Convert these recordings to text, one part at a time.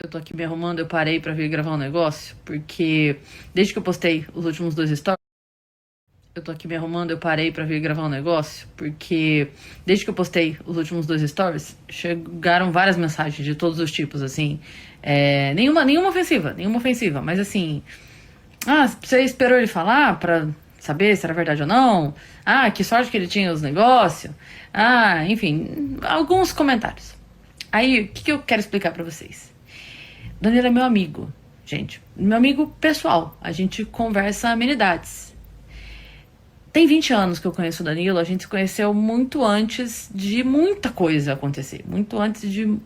Eu tô aqui me arrumando, eu parei pra vir gravar um negócio, porque desde que eu postei os últimos dois stories, eu tô aqui me arrumando, eu parei pra vir gravar um negócio, porque desde que eu postei os últimos dois stories, chegaram várias mensagens de todos os tipos, assim, nenhuma ofensiva, mas assim, você esperou ele falar pra saber se era verdade ou não? Ah, que sorte que ele tinha os negócios. Ah, enfim, alguns comentários. Aí, o que eu quero explicar pra vocês? Danilo é meu amigo, gente. Meu amigo pessoal. A gente conversa amenidades. Tem 20 anos que eu conheço o Danilo. A gente se conheceu muito antes de muita coisa acontecer. Muito antes de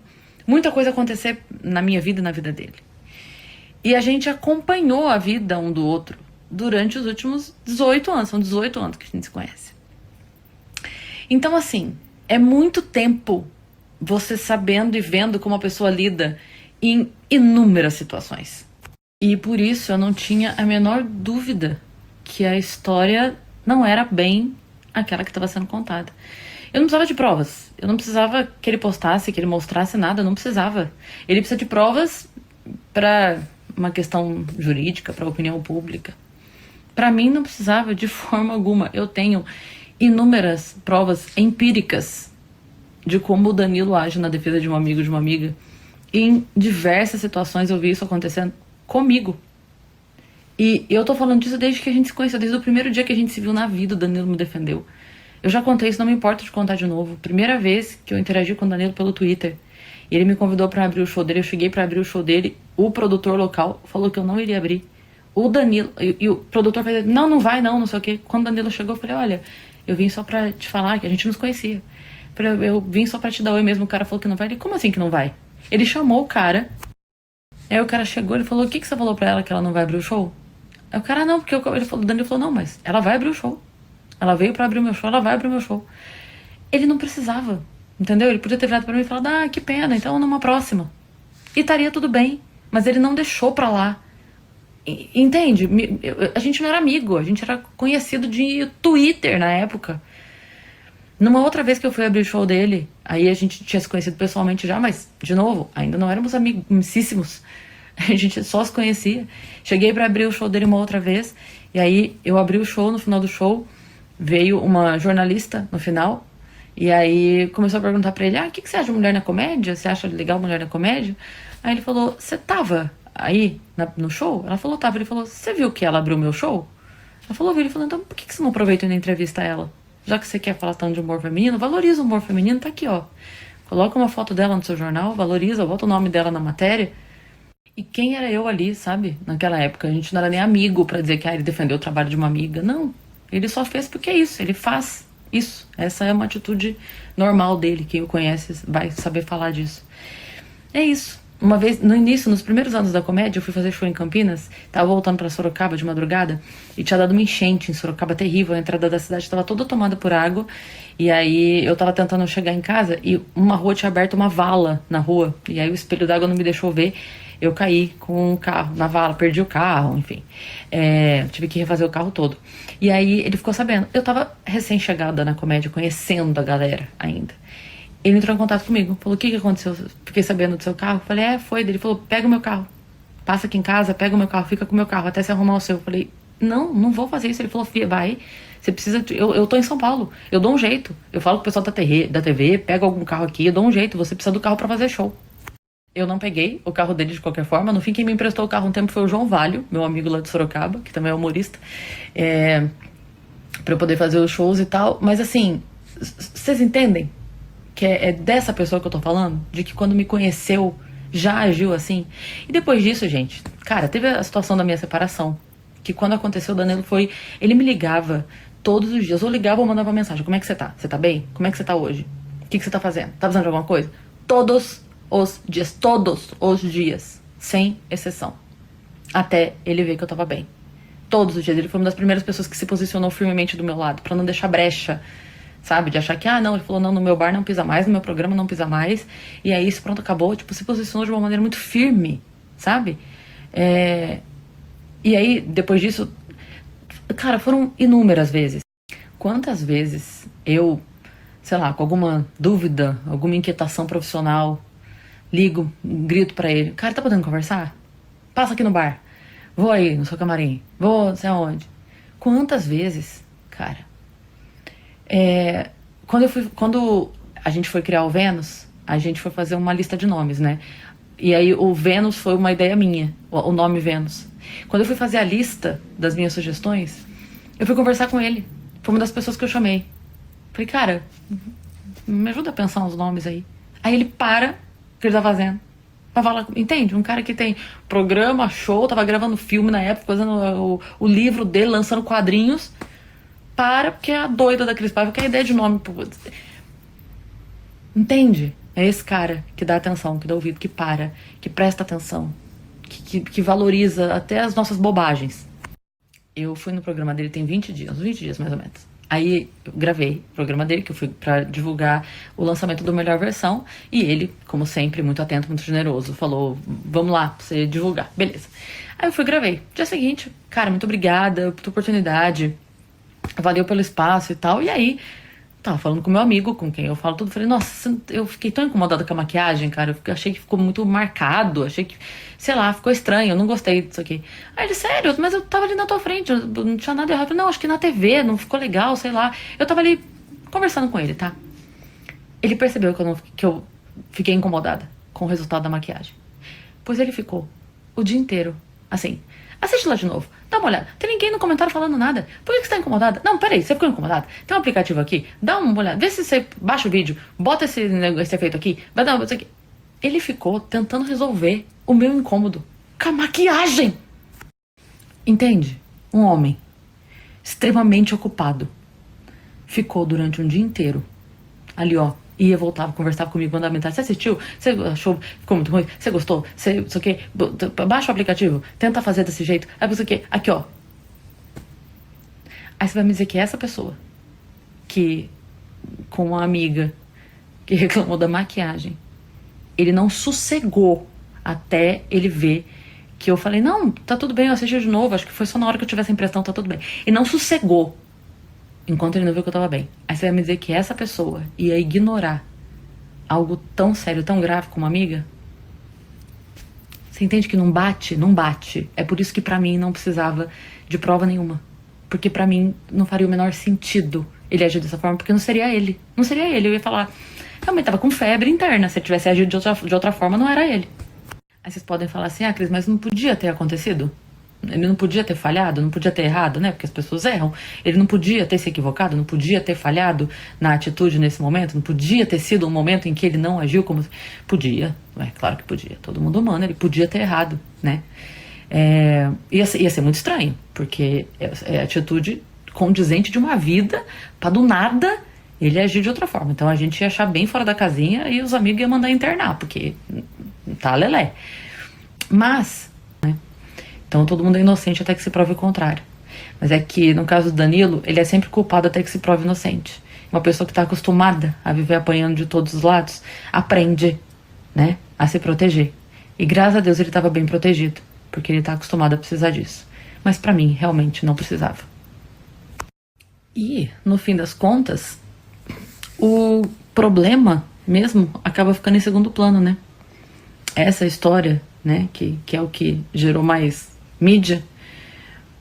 muita coisa acontecer na minha vida e na vida dele. E a gente acompanhou a vida um do outro durante os últimos 18 anos. São 18 anos que a gente se conhece. Então, assim, é muito tempo você sabendo e vendo como a pessoa lida em inúmeras situações. E por isso eu não tinha a menor dúvida que a história não era bem aquela que estava sendo contada. Eu não precisava de provas. Eu não precisava que ele postasse, que ele mostrasse nada. Eu não precisava. Ele precisa de provas para uma questão jurídica, para opinião pública. Para mim não precisava de forma alguma. Eu tenho inúmeras provas empíricas de como o Danilo age na defesa de um amigo, de uma amiga. Em diversas situações eu vi isso acontecendo comigo. E eu tô falando disso desde que a gente se conheceu, desde o primeiro dia que a gente se viu na vida, o Danilo me defendeu. Eu já contei isso, não me importa de contar de novo. Primeira vez que eu interagi com o Danilo pelo Twitter. E ele me convidou pra abrir o show dele, eu cheguei pra abrir o show dele, o produtor local falou que eu não iria abrir. O Danilo, e o produtor falou, não vai não sei o quê. Quando o Danilo chegou, eu falei, olha, eu vim só pra te falar que a gente nos conhecia. Eu vim só pra te dar oi mesmo, o cara falou que não vai. Ele, como assim que não vai? Ele chamou o cara, aí o cara chegou e falou, o que você falou pra ela que ela não vai abrir o show? Aí o cara, não, porque o Danilo falou, não, mas ela vai abrir o show. Ela veio pra abrir o meu show, ela vai abrir o meu show. Ele não precisava, entendeu? Ele podia ter virado pra mim e falado, que pena, então numa próxima. E estaria tudo bem, mas ele não deixou pra lá. Entende? A gente não era amigo, a gente era conhecido de Twitter na época. Numa outra vez que eu fui abrir o show dele, aí a gente tinha se conhecido pessoalmente já, mas, de novo, ainda não éramos amicíssimos. A gente só se conhecia. Cheguei pra abrir o show dele uma outra vez, e aí eu abri o show, no final do show, veio uma jornalista no final, e aí começou a perguntar pra ele, o que você acha de Mulher na Comédia? Você acha legal Mulher na Comédia? Aí ele falou, você tava aí no show? Ela falou, tava. Ele falou, você viu que ela abriu o meu show? Ela falou, vi. Ele falou, então por que você não aproveita e não entrevista ela? Já que você quer falar tanto de humor feminino, valoriza o humor feminino, tá aqui, ó. Coloca uma foto dela no seu jornal, valoriza, bota o nome dela na matéria. E quem era eu ali, sabe? Naquela época, a gente não era nem amigo pra dizer que ele defendeu o trabalho de uma amiga. Não, ele só fez porque é isso, ele faz isso. Essa é uma atitude normal dele, quem o conhece vai saber falar disso. É isso. Uma vez, no início, nos primeiros anos da comédia, eu fui fazer show em Campinas, tava voltando pra Sorocaba de madrugada, e tinha dado uma enchente em Sorocaba terrível, a entrada da cidade tava toda tomada por água, e aí eu tava tentando chegar em casa, e uma rua tinha aberto uma vala na rua, e aí o espelho d'água não me deixou ver, eu caí com o carro na vala, perdi o carro, enfim, tive que refazer o carro todo. E aí ele ficou sabendo, eu tava recém-chegada na comédia, conhecendo a galera ainda. Ele entrou em contato comigo, falou, o que aconteceu? Fiquei sabendo do seu carro. Falei, foi. Ele falou, pega o meu carro. Passa aqui em casa, pega o meu carro, fica com o meu carro, até se arrumar o seu. Falei, não vou fazer isso. Ele falou, filha, vai. Você precisa... Eu tô em São Paulo, eu dou um jeito. Eu falo com o pessoal da TV, pega algum carro aqui, eu dou um jeito. Você precisa do carro pra fazer show. Eu não peguei o carro dele de qualquer forma. No fim, quem me emprestou o carro um tempo foi o João Valho, meu amigo lá de Sorocaba, que também é humorista. Pra eu poder fazer os shows e tal. Mas assim, vocês entendem? Que é dessa pessoa que eu tô falando, de que quando me conheceu, já agiu assim. E depois disso, gente, cara, teve a situação da minha separação, que quando aconteceu, o Danilo foi, ele me ligava todos os dias, ou ligava ou mandava mensagem, como é que você tá? Você tá bem? Como é que você tá hoje? O que você tá fazendo? Tá precisando de alguma coisa? Todos os dias, sem exceção. Até ele ver que eu tava bem. Todos os dias, ele foi uma das primeiras pessoas que se posicionou firmemente do meu lado, pra não deixar brecha, sabe? De achar que, não, ele falou, não, no meu bar não pisa mais, no meu programa não pisa mais. E aí isso, pronto, acabou. Tipo, se posicionou de uma maneira muito firme, sabe? E aí, depois disso, cara, foram inúmeras vezes. Quantas vezes eu, sei lá, com alguma dúvida, alguma inquietação profissional, Ligo, grito pra ele, cara, tá podendo conversar? Passa aqui no bar. Vou aí no seu camarim. Vou não sei aonde. Quantas vezes, cara? Quando a gente foi criar o Vênus, a gente foi fazer uma lista de nomes, né? E aí o Vênus foi uma ideia minha, o nome Vênus. Quando eu fui fazer a lista das minhas sugestões, eu fui conversar com ele. Foi uma das pessoas que eu chamei. Falei, cara, me ajuda a pensar uns nomes aí. Aí ele para o que ele tá fazendo. Pra falar, entende? Um cara que tem programa, show, tava gravando filme na época, fazendo o livro dele, lançando quadrinhos. Para, porque é a doida da Cris Paiva, que é a ideia de nome. Entende? É esse cara que dá atenção, que dá ouvido, que para, que presta atenção, que valoriza até as nossas bobagens. Eu fui no programa dele tem 20 dias, uns 20 dias mais ou menos. Aí eu gravei o programa dele, que eu fui pra divulgar o lançamento do Melhor Versão. E ele, como sempre, muito atento, muito generoso, falou, vamos lá, pra você divulgar. Beleza. Aí eu fui e gravei. Dia seguinte, cara, muito obrigada pela oportunidade. Valeu pelo espaço e tal. E aí, tava falando com meu amigo, com quem eu falo tudo. Falei, nossa, eu fiquei tão incomodada com a maquiagem, cara. Eu achei que ficou muito marcado. Achei que, sei lá, ficou estranho. Eu não gostei disso aqui. Aí ele, sério, mas eu tava ali na tua frente. Eu não tinha nada errado. Eu falei, não, acho que na TV não ficou legal, sei lá. Eu tava ali conversando com ele, tá? Ele percebeu que eu fiquei incomodada com o resultado da maquiagem. Pois ele ficou o dia inteiro, assim. Assiste lá de novo, dá uma olhada. Tem ninguém no comentário falando nada. Por que você tá incomodada? Não, peraí, você ficou incomodada? Tem um aplicativo aqui, dá uma olhada. Vê se você baixa o vídeo, bota esse efeito aqui, vai dar isso aqui. Ele ficou tentando resolver o meu incômodo com a maquiagem. Entende? Um homem extremamente ocupado ficou durante um dia inteiro ali, ó. Ia, voltava, conversava comigo, mandava mensagem. Você assistiu? Você achou? Ficou muito ruim? Você gostou? Você, não sei o quê? Baixa o aplicativo. Tenta fazer desse jeito. Aí você o quê? Aqui, ó. Aí você vai me dizer que é essa pessoa que, com uma amiga que reclamou da maquiagem, ele não sossegou até ele ver que eu falei, não, tá tudo bem, eu assisti de novo. Acho que foi só na hora que eu tive essa impressão, tá tudo bem. E não sossegou enquanto ele não viu que eu tava bem. Aí você vai me dizer que essa pessoa ia ignorar algo tão sério, tão grave como uma amiga? Você entende que não bate? Não bate. É por isso que pra mim não precisava de prova nenhuma. Porque pra mim não faria o menor sentido ele agir dessa forma, porque não seria ele. Não seria ele. Eu ia falar, realmente tava com febre interna. Se ele tivesse agido de outra forma, não era ele. Aí vocês podem falar assim, Cris, mas não podia ter acontecido? Ele não podia ter falhado, não podia ter errado, né? Porque as pessoas erram. Ele não podia ter se equivocado, não podia ter falhado na atitude nesse momento, não podia ter sido um momento em que ele não agiu como... Podia, é claro que podia. Todo mundo humano, ele podia ter errado, né? Ia ser muito estranho, porque é atitude condizente de uma vida, pra do nada ele agir de outra forma. Então a gente ia achar bem fora da casinha e os amigos iam mandar internar, porque tá lelé. Mas... Então todo mundo é inocente até que se prove o contrário. Mas é que no caso do Danilo, ele é sempre culpado até que se prove inocente. Uma pessoa que está acostumada a viver apanhando de todos os lados, aprende, né, a se proteger. E graças a Deus ele estava bem protegido, porque ele está acostumado a precisar disso. Mas para mim, realmente não precisava. E, no fim das contas, o problema mesmo acaba ficando em segundo plano, né? Essa história, né, que é o que gerou mais mídia,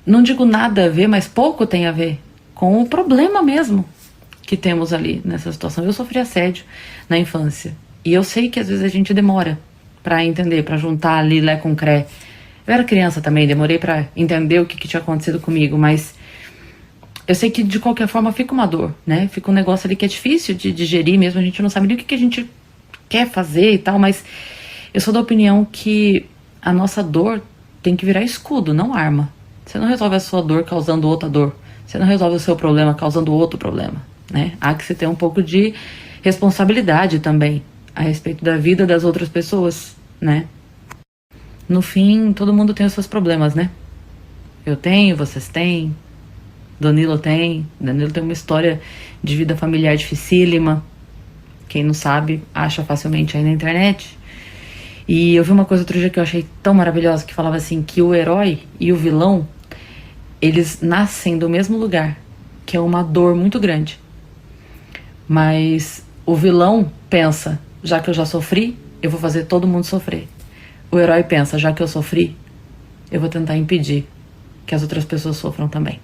não digo nada a ver, mas pouco tem a ver com o problema mesmo que temos ali nessa situação. Eu sofri assédio na infância e eu sei que às vezes a gente demora pra entender, pra juntar ali lé com cré. Eu era criança também, demorei pra entender o que tinha acontecido comigo, mas eu sei que de qualquer forma fica uma dor, né? Fica um negócio ali que é difícil de digerir mesmo, a gente não sabe nem o que a gente quer fazer e tal, mas eu sou da opinião que a nossa dor tem que virar escudo, não arma. Você não resolve a sua dor causando outra dor. Você não resolve o seu problema causando outro problema, né? Há que se ter um pouco de responsabilidade também a respeito da vida das outras pessoas, né? No fim, todo mundo tem os seus problemas, né? Eu tenho, vocês têm, Danilo tem. Danilo tem uma história de vida familiar dificílima. Quem não sabe, acha facilmente aí na internet. E eu vi uma coisa outro dia que eu achei tão maravilhosa, que falava assim, que o herói e o vilão, eles nascem do mesmo lugar, que é uma dor muito grande. Mas o vilão pensa, já que eu já sofri, eu vou fazer todo mundo sofrer. O herói pensa, já que eu sofri, eu vou tentar impedir que as outras pessoas sofram também.